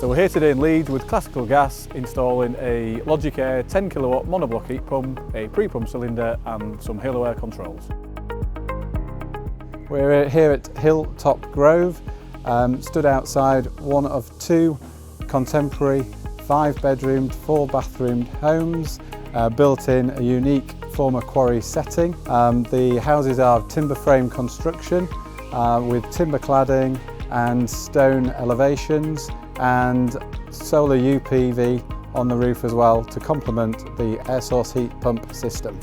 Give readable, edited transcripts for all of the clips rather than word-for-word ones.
So we're here today in Leeds with Classical Gas installing a Logic Air 10 kilowatt monobloc heat pump, a pre-pump cylinder and some halo air controls. We're here at Hilltop Grove, stood outside one of two contemporary 5-bedroomed, 4-bathroomed homes built in a unique former quarry setting. The houses are timber frame construction with timber cladding and stone elevations and solar UPV on the roof as well to complement the air source heat pump system.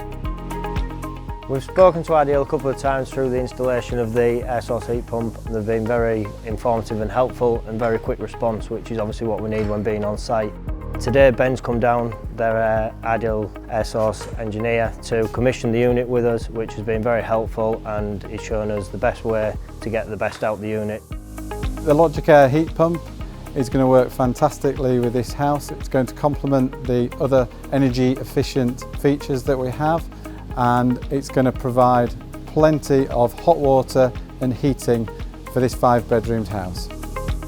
We've spoken to Ideal a couple of times through the installation of the air source heat pump, and they've been very informative and helpful and very quick response, which is obviously what we need when being on site. Today Ben's come down, their Ideal air source engineer, to commission the unit with us, which has been very helpful and he's shown us the best way to get the best out of the unit. The Logic Air heat pump is going to work fantastically with this house. It's going to complement the other energy efficient features that we have, and it's going to provide plenty of hot water and heating for this 5-bedroomed house.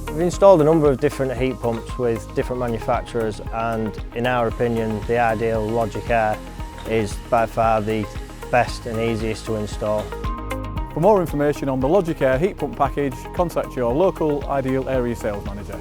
We've installed a number of different heat pumps with different manufacturers, and in our opinion the Ideal Logic Air is by far the best and easiest to install. For more information on the Logic Air heat pump package, contact your local Ideal area sales manager.